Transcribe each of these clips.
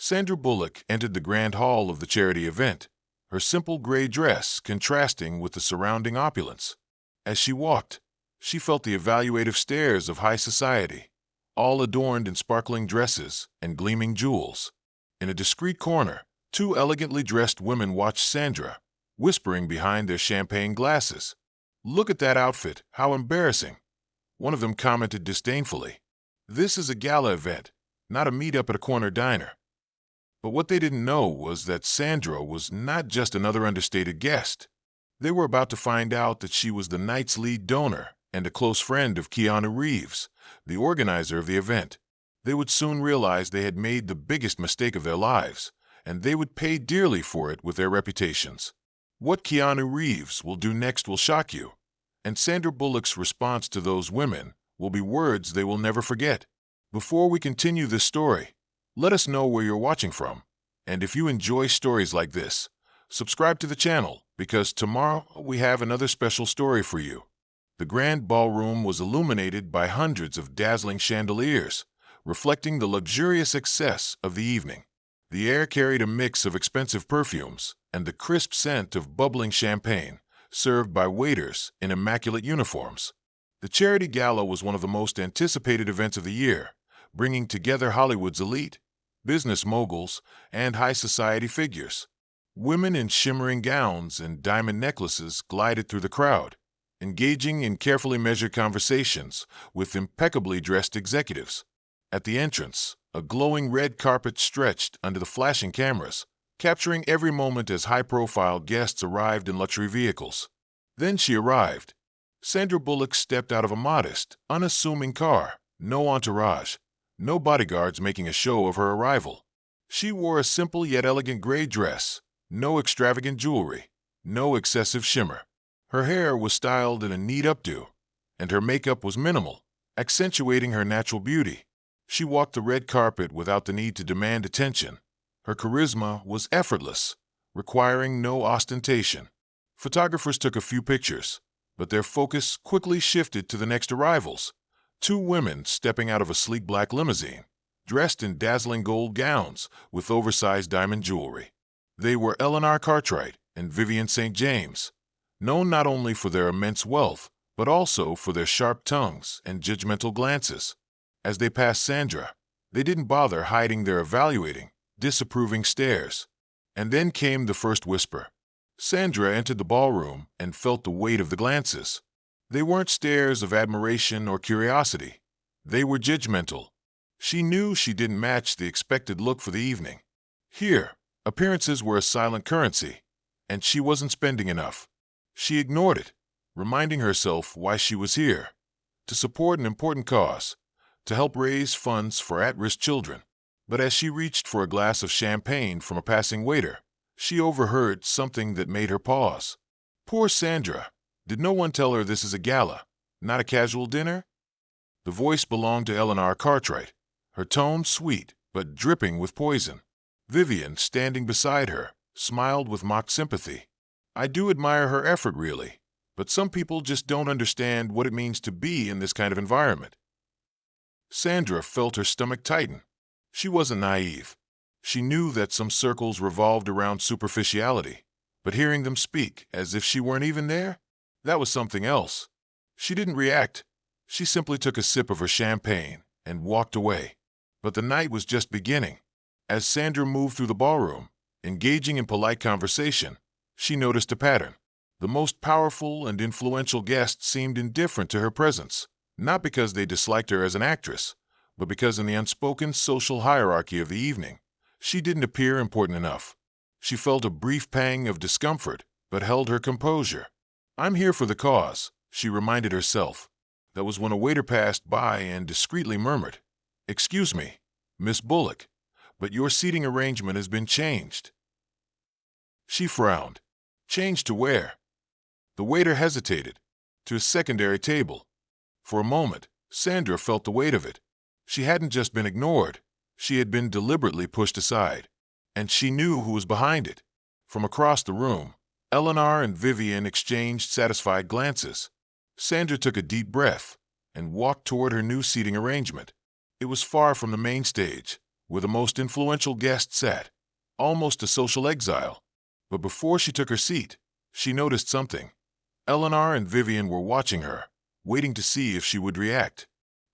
Sandra Bullock entered the grand hall of the charity event, her simple gray dress contrasting with the surrounding opulence. As she walked, she felt the evaluative stares of high society, all adorned in sparkling dresses and gleaming jewels. In a discreet corner, two elegantly dressed women watched Sandra, whispering behind their champagne glasses. "Look at that outfit, how embarrassing," one of them commented disdainfully. This is a gala event, not a meet-up at a corner diner. But what they didn't know was that Sandra was not just another understated guest. They were about to find out that she was the night's lead donor and a close friend of Keanu Reeves, the organizer of the event. They would soon realize they had made the biggest mistake of their lives, and they would pay dearly for it with their reputations. What Keanu Reeves will do next will shock you, and Sandra Bullock's response to those women will be words they will never forget. Before we continue this story, let us know where you're watching from, and if you enjoy stories like this, subscribe to the channel because tomorrow we have another special story for you. The grand ballroom was illuminated by hundreds of dazzling chandeliers, reflecting the luxurious excess of the evening. The air carried a mix of expensive perfumes and the crisp scent of bubbling champagne, served by waiters in immaculate uniforms. The charity gala was one of the most anticipated events of the year, bringing together Hollywood's elite, business moguls, and high society figures. Women in shimmering gowns and diamond necklaces glided through the crowd, engaging in carefully measured conversations with impeccably dressed executives. At the entrance, a glowing red carpet stretched under the flashing cameras, capturing every moment as high-profile guests arrived in luxury vehicles. Then she arrived. Sandra Bullock stepped out of a modest, unassuming car, no entourage, no bodyguards making a show of her arrival. She wore a simple yet elegant gray dress, no extravagant jewelry, no excessive shimmer. Her hair was styled in a neat updo, and her makeup was minimal, accentuating her natural beauty. She walked the red carpet without the need to demand attention. Her charisma was effortless, requiring no ostentation. Photographers took a few pictures, but their focus quickly shifted to the next arrivals. Two women stepping out of a sleek black limousine, dressed in dazzling gold gowns with oversized diamond jewelry. They were Eleanor Cartwright and Vivian St. James, known not only for their immense wealth, but also for their sharp tongues and judgmental glances. As they passed Sandra, they didn't bother hiding their evaluating, disapproving stares. And then came the first whisper. Sandra entered the ballroom and felt the weight of the glances. They weren't stares of admiration or curiosity. They were judgmental. She knew she didn't match the expected look for the evening. Here, appearances were a silent currency, and she wasn't spending enough. She ignored it, reminding herself why she was here: to support an important cause, to help raise funds for at-risk children. But as she reached for a glass of champagne from a passing waiter, she overheard something that made her pause. Poor Sandra. Did no one tell her this is a gala, not a casual dinner? The voice belonged to Eleanor Cartwright, her tone sweet but dripping with poison. Vivian, standing beside her, smiled with mock sympathy. I do admire her effort, really, but some people just don't understand what it means to be in this kind of environment. Sandra felt her stomach tighten. She wasn't naive. She knew that some circles revolved around superficiality, but hearing them speak as if she weren't even there, that was something else. She didn't react. She simply took a sip of her champagne and walked away. But the night was just beginning. As Sandra moved through the ballroom, engaging in polite conversation, she noticed a pattern. The most powerful and influential guests seemed indifferent to her presence, not because they disliked her as an actress, but because in the unspoken social hierarchy of the evening, she didn't appear important enough. She felt a brief pang of discomfort, but held her composure. I'm here for the cause, she reminded herself. That was when a waiter passed by and discreetly murmured, Excuse me, Miss Bullock, but your seating arrangement has been changed. She frowned. Changed to where? The waiter hesitated. To a secondary table. For a moment, Sandra felt the weight of it. She hadn't just been ignored. She had been deliberately pushed aside. And she knew who was behind it. From across the room, Eleanor and Vivian exchanged satisfied glances. Sandra took a deep breath and walked toward her new seating arrangement. It was far from the main stage, where the most influential guest sat, almost a social exile. But before she took her seat, she noticed something. Eleanor and Vivian were watching her, waiting to see if she would react.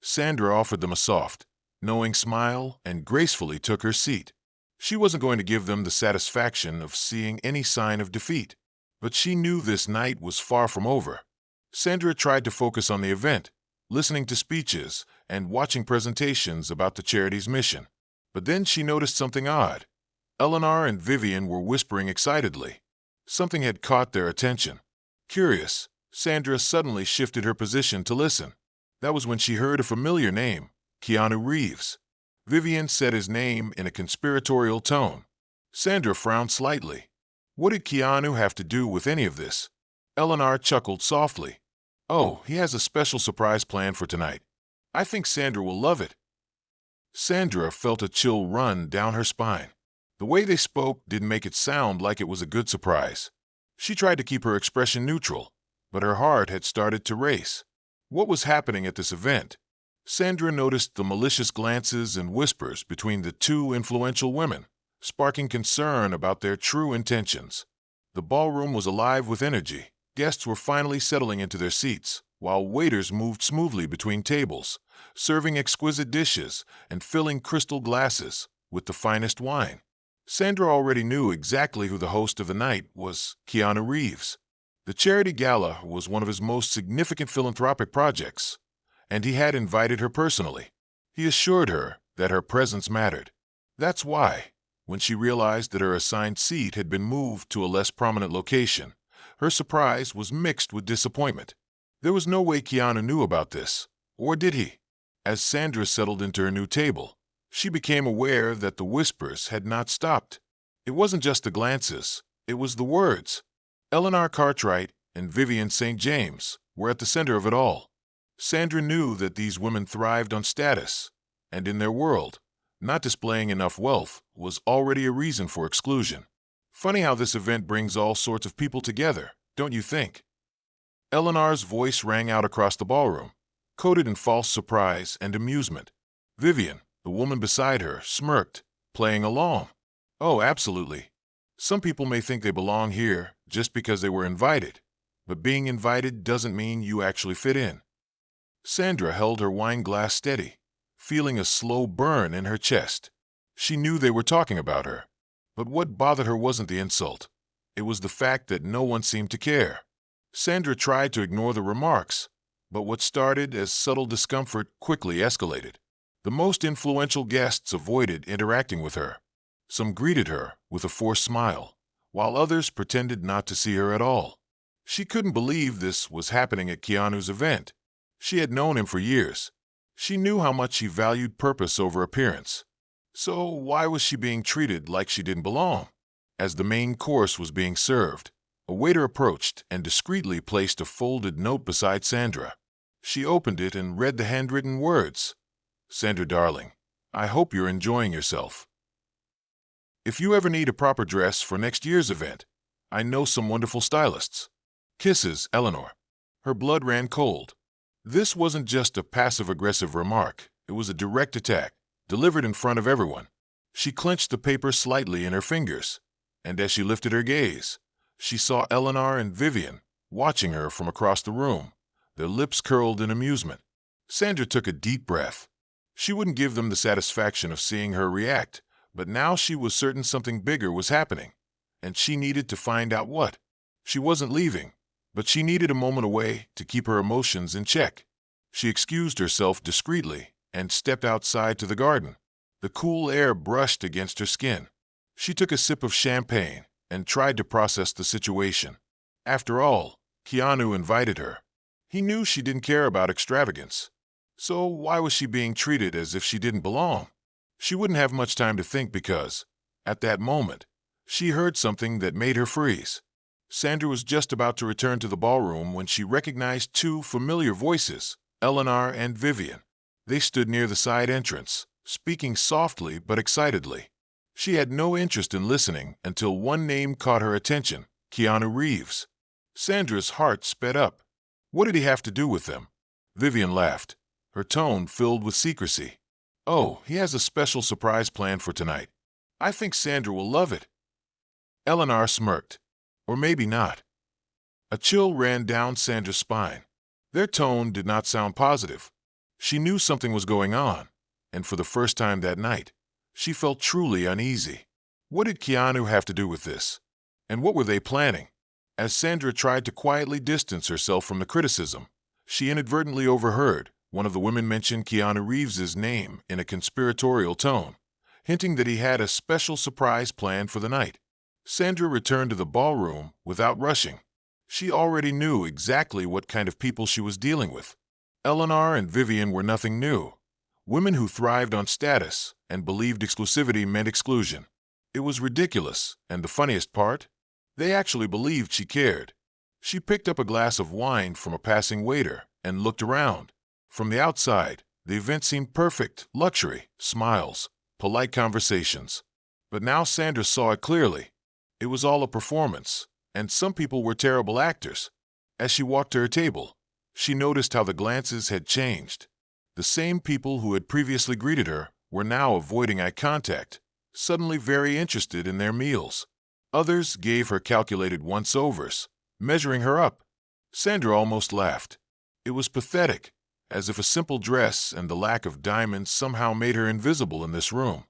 Sandra offered them a soft, knowing smile and gracefully took her seat. She wasn't going to give them the satisfaction of seeing any sign of defeat, but she knew this night was far from over. Sandra tried to focus on the event, listening to speeches and watching presentations about the charity's mission. But then she noticed something odd. Eleanor and Vivian were whispering excitedly. Something had caught their attention. Curious, Sandra suddenly shifted her position to listen. That was when she heard a familiar name, Keanu Reeves. Vivian said his name in a conspiratorial tone. Sandra frowned slightly. What did Keanu have to do with any of this? Eleanor chuckled softly. Oh, he has a special surprise planned for tonight. I think Sandra will love it. Sandra felt a chill run down her spine. The way they spoke didn't make it sound like it was a good surprise. She tried to keep her expression neutral, but her heart had started to race. What was happening at this event? Sandra noticed the malicious glances and whispers between the two influential women, sparking concern about their true intentions. The ballroom was alive with energy. Guests were finally settling into their seats, while waiters moved smoothly between tables, serving exquisite dishes and filling crystal glasses with the finest wine. Sandra already knew exactly who the host of the night was, Keanu Reeves. The charity gala was one of his most significant philanthropic projects, and he had invited her personally. He assured her that her presence mattered. That's why, when she realized that her assigned seat had been moved to a less prominent location, her surprise was mixed with disappointment. There was no way Keanu knew about this, or did he? As Sandra settled into her new table, she became aware that the whispers had not stopped. It wasn't just the glances, it was the words. Eleanor Cartwright and Vivian St. James were at the center of it all. Sandra knew that these women thrived on status, and in their world, not displaying enough wealth was already a reason for exclusion. Funny how this event brings all sorts of people together, don't you think? Eleanor's voice rang out across the ballroom, coated in false surprise and amusement. Vivian, the woman beside her, smirked, playing along. Oh, absolutely. Some people may think they belong here just because they were invited, but being invited doesn't mean you actually fit in. Sandra held her wine glass steady, feeling a slow burn in her chest. She knew they were talking about her, but what bothered her wasn't the insult. It was the fact that no one seemed to care. Sandra tried to ignore the remarks, but what started as subtle discomfort quickly escalated. The most influential guests avoided interacting with her. Some greeted her with a forced smile, while others pretended not to see her at all. She couldn't believe this was happening at Keanu's event. She had known him for years. She knew how much he valued purpose over appearance. So why was she being treated like she didn't belong? As the main course was being served, a waiter approached and discreetly placed a folded note beside Sandra. She opened it and read the handwritten words. Sandra, darling, I hope you're enjoying yourself. If you ever need a proper dress for next year's event, I know some wonderful stylists. Kisses, Eleanor. Her blood ran cold. This wasn't just a passive-aggressive remark. It was a direct attack, delivered in front of everyone. She clenched the paper slightly in her fingers, and as she lifted her gaze, she saw Eleanor and Vivian watching her from across the room, their lips curled in amusement. Sandra took a deep breath. She wouldn't give them the satisfaction of seeing her react, but now she was certain something bigger was happening, and she needed to find out what. She wasn't leaving, but she needed a moment away to keep her emotions in check. She excused herself discreetly and stepped outside to the garden. The cool air brushed against her skin. She took a sip of champagne and tried to process the situation. After all, Keanu invited her. He knew she didn't care about extravagance. So why was she being treated as if she didn't belong? She wouldn't have much time to think because, at that moment, she heard something that made her freeze. Sandra was just about to return to the ballroom when she recognized two familiar voices, Eleanor and Vivian. They stood near the side entrance, speaking softly but excitedly. She had no interest in listening until one name caught her attention, Keanu Reeves. Sandra's heart sped up. What did he have to do with them? Vivian laughed, her tone filled with secrecy. Oh, he has a special surprise planned for tonight. I think Sandra will love it. Eleanor smirked. Or maybe not. A chill ran down Sandra's spine. Their tone did not sound positive. She knew something was going on, and for the first time that night, she felt truly uneasy. What did Keanu have to do with this? And what were they planning? As Sandra tried to quietly distance herself from the criticism, she inadvertently overheard one of the women mention Keanu Reeves' name in a conspiratorial tone, hinting that he had a special surprise planned for the night. Sandra returned to the ballroom without rushing. She already knew exactly what kind of people she was dealing with. Eleanor and Vivian were nothing new. Women who thrived on status and believed exclusivity meant exclusion. It was ridiculous, and the funniest part? They actually believed she cared. She picked up a glass of wine from a passing waiter and looked around. From the outside, the event seemed perfect: luxury, smiles, polite conversations. But now Sandra saw it clearly. It was all a performance, and some people were terrible actors. As she walked to her table, she noticed how the glances had changed. The same people who had previously greeted her were now avoiding eye contact, suddenly very interested in their meals. Others gave her calculated once-overs, measuring her up. Sandra almost laughed. It was pathetic, as if a simple dress and the lack of diamonds somehow made her invisible in this room.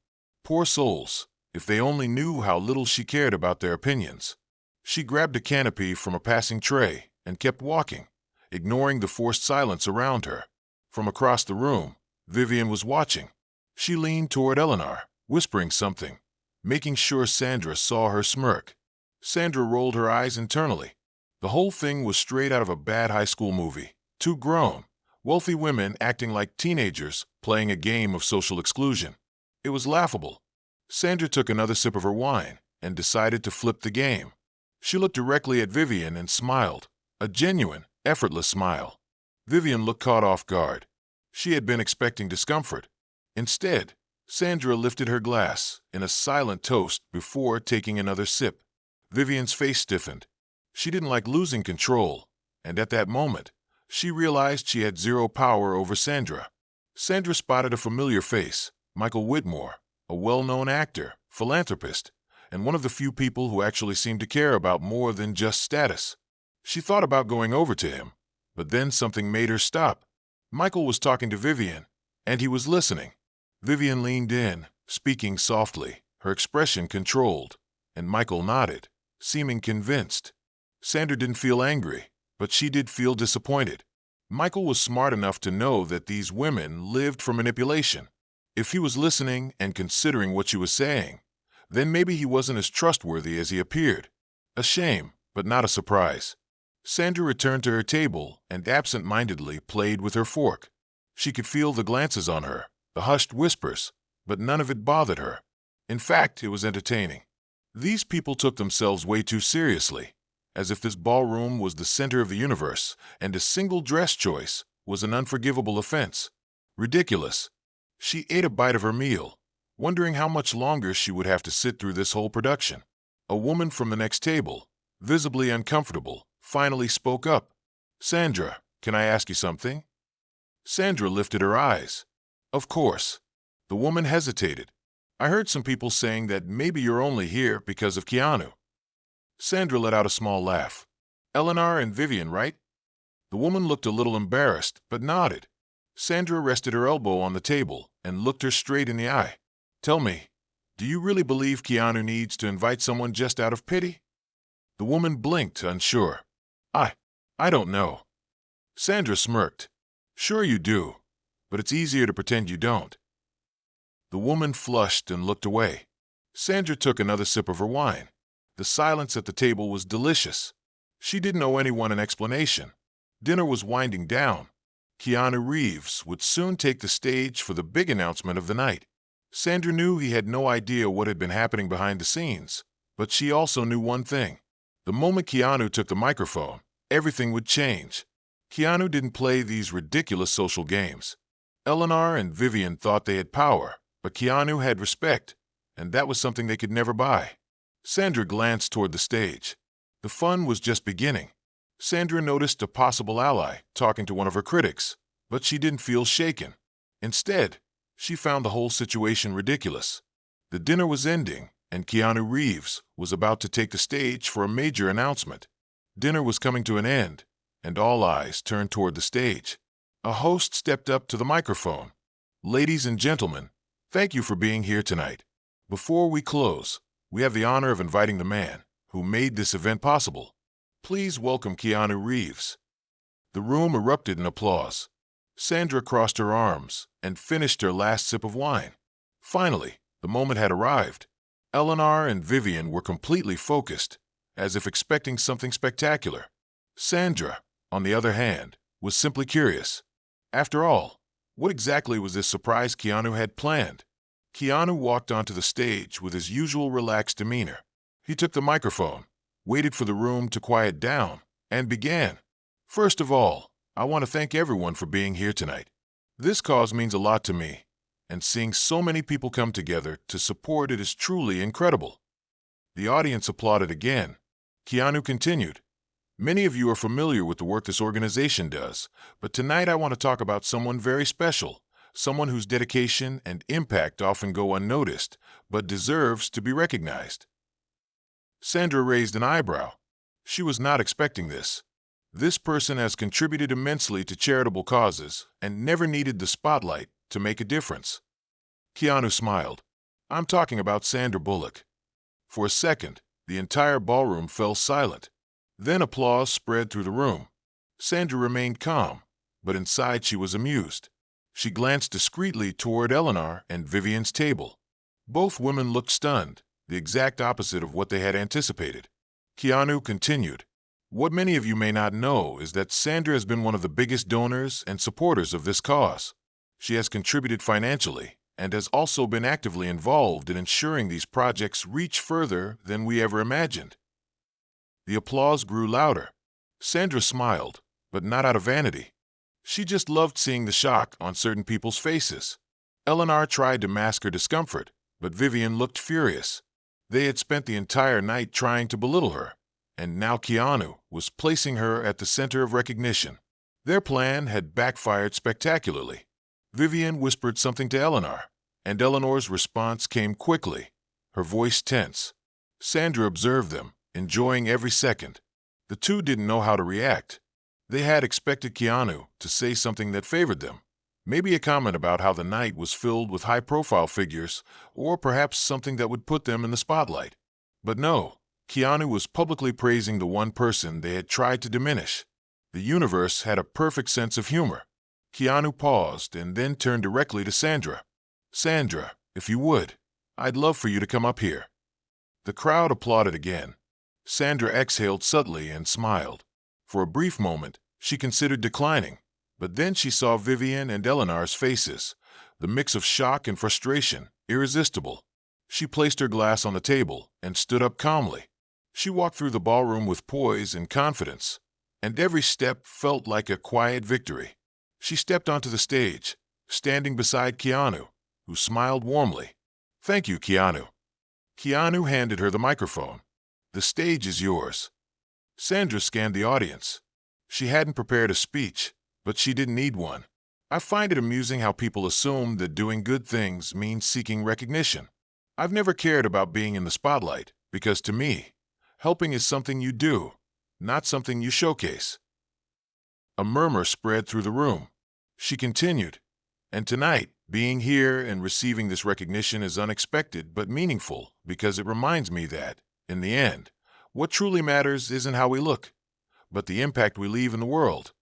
Poor souls, if they only knew how little she cared about their opinions. She grabbed a canopy from a passing tray and kept walking, ignoring the forced silence around her. From across the room, Vivian was watching. She leaned toward Eleanor, whispering something, making sure Sandra saw her smirk. Sandra rolled her eyes internally. The whole thing was straight out of a bad high school movie. Two grown, wealthy women acting like teenagers playing a game of social exclusion. It was laughable. Sandra took another sip of her wine and decided to flip the game. She looked directly at Vivian and smiled, a genuine, effortless smile. Vivian looked caught off guard. She had been expecting discomfort. Instead, Sandra lifted her glass in a silent toast before taking another sip. Vivian's face stiffened. She didn't like losing control, and at that moment, she realized she had zero power over Sandra. Sandra spotted a familiar face, Michael Whitmore, a well-known actor, philanthropist, and one of the few people who actually seemed to care about more than just status. She thought about going over to him, but then something made her stop. Michael was talking to Vivian, and he was listening. Vivian leaned in, speaking softly, her expression controlled, and Michael nodded, seeming convinced. Sandra didn't feel angry, but she did feel disappointed. Michael was smart enough to know that these women lived for manipulation. If he was listening and considering what she was saying, then maybe he wasn't as trustworthy as he appeared. A shame, but not a surprise. Sandra returned to her table and absent-mindedly played with her fork. She could feel the glances on her, the hushed whispers, but none of it bothered her. In fact, it was entertaining. These people took themselves way too seriously, as if this ballroom was the center of the universe and a single dress choice was an unforgivable offense. Ridiculous. She ate a bite of her meal, wondering how much longer she would have to sit through this whole production. A woman from the next table, visibly uncomfortable, finally spoke up. "Sandra, can I ask you something?" Sandra lifted her eyes. "Of course." The woman hesitated. "I heard some people saying that maybe you're only here because of Keanu." Sandra let out a small laugh. "Eleanor and Vivian, right?" The woman looked a little embarrassed, but nodded. Sandra rested her elbow on the table and looked her straight in the eye. "Tell me, do you really believe Keanu needs to invite someone just out of pity?" The woman blinked, unsure. I don't know." Sandra smirked. "Sure you do, but it's easier to pretend you don't." The woman flushed and looked away. Sandra took another sip of her wine. The silence at the table was delicious. She didn't owe anyone an explanation. Dinner was winding down. Keanu Reeves would soon take the stage for the big announcement of the night. Sandra knew he had no idea what had been happening behind the scenes, but she also knew one thing. The moment Keanu took the microphone, everything would change. Keanu didn't play these ridiculous social games. Eleanor and Vivian thought they had power, but Keanu had respect, and that was something they could never buy. Sandra glanced toward the stage. The fun was just beginning. Sandra noticed a possible ally talking to one of her critics, but she didn't feel shaken. Instead, She found the whole situation ridiculous. The dinner was ending, and Keanu Reeves was about to take the stage for a major announcement. Dinner was coming to an end, and all eyes turned toward the stage. A host stepped up to the microphone. "Ladies and gentlemen, thank you for being here tonight. Before we close, we have the honor of inviting the man who made this event possible. Please welcome Keanu Reeves." The room erupted in applause. Sandra crossed her arms and finished her last sip of wine. Finally, the moment had arrived. Eleanor and Vivian were completely focused, as if expecting something spectacular. Sandra, on the other hand, was simply curious. After all, what exactly was this surprise Keanu had planned? Keanu walked onto the stage with his usual relaxed demeanor. He took the microphone, waited for the room to quiet down, and began. "First of all, I want to thank everyone for being here tonight. This cause means a lot to me, and seeing so many people come together to support it is truly incredible." The audience applauded again. Keanu continued. "Many of you are familiar with the work this organization does, but tonight I want to talk about someone very special, someone whose dedication and impact often go unnoticed, but deserves to be recognized." Sandra raised an eyebrow. She was not expecting this. This person has contributed immensely to charitable causes and never needed the spotlight to make a difference. Keanu smiled. "I'm talking about Sandra Bullock." For a second, the entire ballroom fell silent. Then applause spread through the room. Sandra remained calm, but inside she was amused. She glanced discreetly toward Eleanor and Vivian's table. Both women looked stunned, the exact opposite of what they had anticipated. Keanu continued. "What many of you may not know is that Sandra has been one of the biggest donors and supporters of this cause. She has contributed financially and has also been actively involved in ensuring these projects reach further than we ever imagined." The applause grew louder. Sandra smiled, but not out of vanity. She just loved seeing the shock on certain people's faces. Eleanor tried to mask her discomfort, but Vivian looked furious. They had spent the entire night trying to belittle her, and now Keanu was placing her at the center of recognition. Their plan had backfired spectacularly. Vivian whispered something to Eleanor, and Eleanor's response came quickly, her voice tense. Sandra observed them, enjoying every second. The two didn't know how to react. They had expected Keanu to say something that favored them, maybe a comment about how the night was filled with high-profile figures, or perhaps something that would put them in the spotlight. But no, Keanu was publicly praising the one person they had tried to diminish. The universe had a perfect sense of humor. Keanu paused and then turned directly to Sandra. "Sandra, if you would, I'd love for you to come up here." The crowd applauded again. Sandra exhaled subtly and smiled. For a brief moment, she considered declining, but then she saw Vivian and Eleanor's faces, the mix of shock and frustration, irresistible. She placed her glass on the table and stood up calmly. She walked through the ballroom with poise and confidence, and every step felt like a quiet victory. She stepped onto the stage, standing beside Keanu, who smiled warmly. "Thank you, Keanu." Keanu handed her the microphone. "The stage is yours." Sandra scanned the audience. She hadn't prepared a speech, but she didn't need one. "I find it amusing how people assume that doing good things means seeking recognition. I've never cared about being in the spotlight, because to me, helping is something you do, not something you showcase." A murmur spread through the room. She continued, "And tonight, being here and receiving this recognition is unexpected but meaningful because it reminds me that, in the end, what truly matters isn't how we look, but the impact we leave in the world."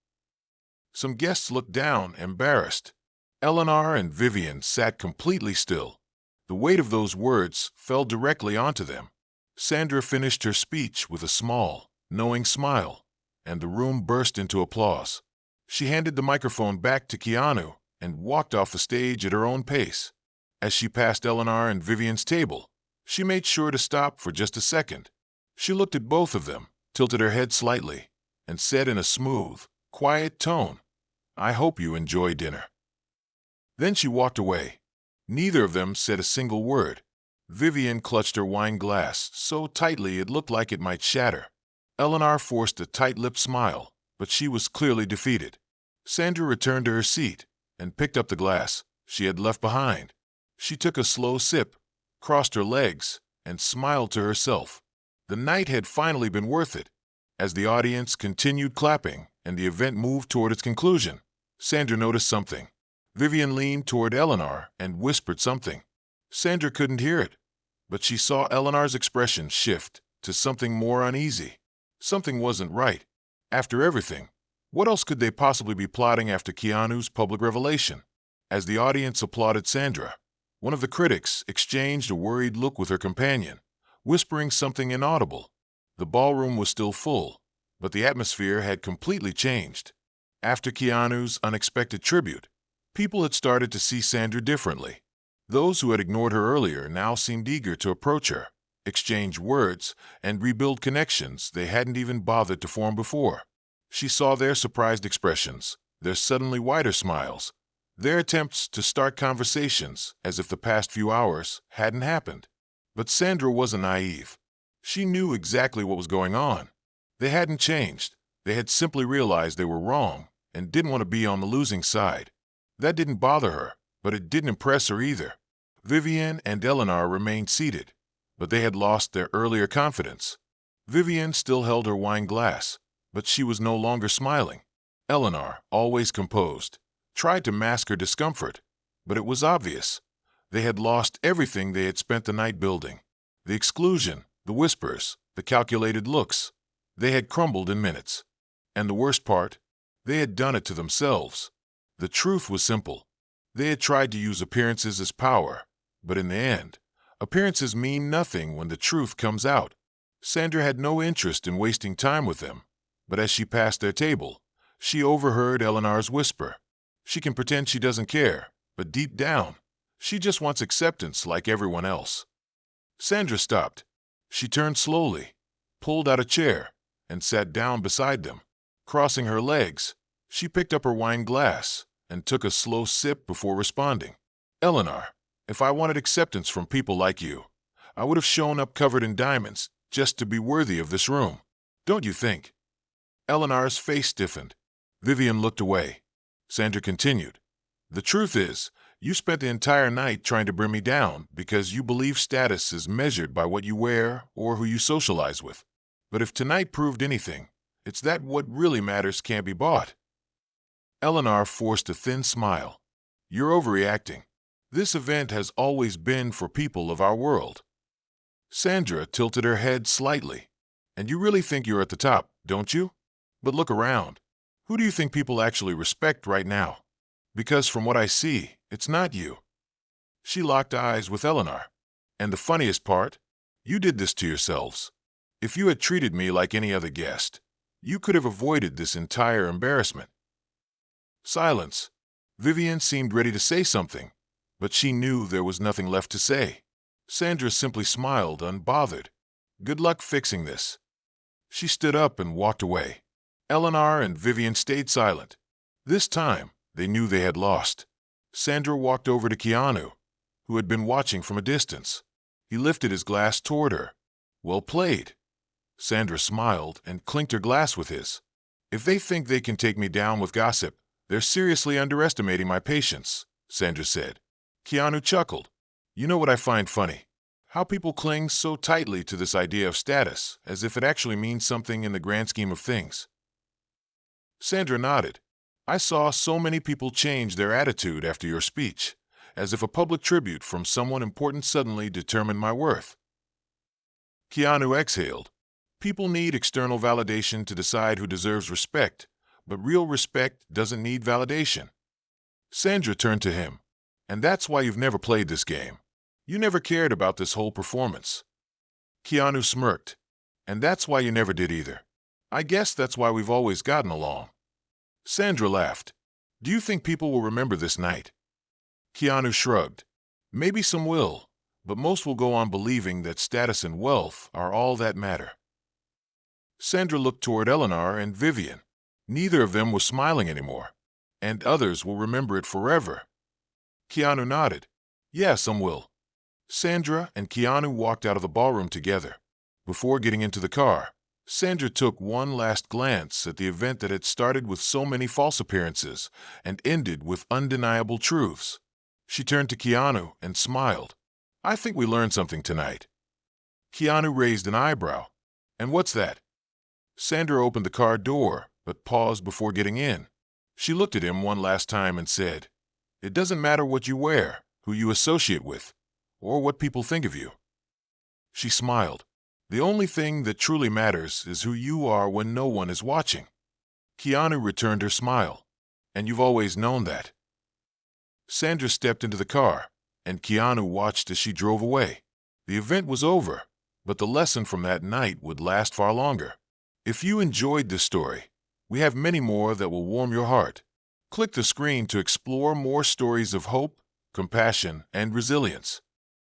Some guests looked down, embarrassed. Eleanor and Vivian sat completely still. The weight of those words fell directly onto them. Sandra finished her speech with a small, knowing smile, and the room burst into applause. She handed the microphone back to Keanu and walked off the stage at her own pace. As she passed Eleanor and Vivian's table, she made sure to stop for just a second. She looked at both of them, tilted her head slightly, and said in a smooth, quiet tone, "I hope you enjoy dinner." Then she walked away. Neither of them said a single word. Vivian clutched her wine glass so tightly it looked like it might shatter. Eleanor forced a tight-lipped smile, but she was clearly defeated. Sandra returned to her seat and picked up the glass, she had left behind. She took a slow sip, crossed her legs, and smiled to herself. The night had finally been worth it. As the audience continued clapping and the event moved toward its conclusion, Sandra noticed something. Vivian leaned toward Eleanor and whispered something. Sandra couldn't hear it, but she saw Eleanor's expression shift to something more uneasy. Something wasn't right. After everything, what else could they possibly be plotting after Keanu's public revelation? As the audience applauded Sandra, one of the critics exchanged a worried look with her companion, whispering something inaudible. The ballroom was still full, but the atmosphere had completely changed. After Keanu's unexpected tribute, people had started to see Sandra differently. Those who had ignored her earlier now seemed eager to approach her, exchange words, and rebuild connections they hadn't even bothered to form before. She saw their surprised expressions, their suddenly wider smiles, their attempts to start conversations as if the past few hours hadn't happened. But Sandra wasn't naive. She knew exactly what was going on. They hadn't changed. They had simply realized they were wrong and didn't want to be on the losing side. That didn't bother her, but it didn't impress her either. Vivian and Eleanor remained seated, but they had lost their earlier confidence. Vivian still held her wine glass, but she was no longer smiling. Eleanor, always composed, tried to mask her discomfort, but it was obvious. They had lost everything they had spent the night building. The exclusion, the whispers, the calculated looks. They had crumbled in minutes. And the worst part, they had done it to themselves. The truth was simple. They had tried to use appearances as power, but in the end, appearances mean nothing when the truth comes out. Sandra had no interest in wasting time with them, but as she passed their table, she overheard Eleanor's whisper. She can pretend she doesn't care, but deep down, she just wants acceptance like everyone else. Sandra stopped. She turned slowly, pulled out a chair, and sat down beside them. Crossing her legs, she picked up her wine glass and took a slow sip before responding. Eleanor, if I wanted acceptance from people like you, I would have shown up covered in diamonds just to be worthy of this room. Don't you think? Eleanor's face stiffened. Vivian looked away. Sandra continued. The truth is, you spent the entire night trying to bring me down because you believe status is measured by what you wear or who you socialize with. But if tonight proved anything, it's that what really matters can't be bought. Eleanor forced a thin smile. You're overreacting. This event has always been for people of our world. Sandra tilted her head slightly. And you really think you're at the top, don't you? But look around. Who do you think people actually respect right now? Because from what I see, it's not you. She locked eyes with Eleanor. And the funniest part, you did this to yourselves. If you had treated me like any other guest, you could have avoided this entire embarrassment. Silence. Vivian seemed ready to say something, but she knew there was nothing left to say. Sandra simply smiled, unbothered. Good luck fixing this. She stood up and walked away. Eleanor and Vivian stayed silent. This time, they knew they had lost. Sandra walked over to Keanu, who had been watching from a distance. He lifted his glass toward her. Well played. Sandra smiled and clinked her glass with his. If they think they can take me down with gossip, they're seriously underestimating my patience, Sandra said. Keanu chuckled. You know what I find funny? How people cling so tightly to this idea of status, as if it actually means something in the grand scheme of things. Sandra nodded. I saw so many people change their attitude after your speech, as if a public tribute from someone important suddenly determined my worth. Keanu exhaled. People need external validation to decide who deserves respect, but real respect doesn't need validation. Sandra turned to him. And that's why you've never played this game. You never cared about this whole performance. Keanu smirked. And that's why you never did either. I guess that's why we've always gotten along. Sandra laughed. Do you think people will remember this night? Keanu shrugged. Maybe some will, but most will go on believing that status and wealth are all that matter. Sandra looked toward Eleanor and Vivian. Neither of them was smiling anymore. And others will remember it forever. Keanu nodded. Yeah, some will. Sandra and Keanu walked out of the ballroom together. Before getting into the car, Sandra took one last glance at the event that had started with so many false appearances and ended with undeniable truths. She turned to Keanu and smiled. "I think we learned something tonight." Keanu raised an eyebrow. "And what's that?" Sandra opened the car door, but paused before getting in. She looked at him one last time and said, "It doesn't matter what you wear, who you associate with, or what people think of you." She smiled. "The only thing that truly matters is who you are when no one is watching." Keanu returned her smile. "And you've always known that." Sandra stepped into the car, and Keanu watched as she drove away. The event was over, but the lesson from that night would last far longer. If you enjoyed this story, we have many more that will warm your heart. Click the screen to explore more stories of hope, compassion, and resilience.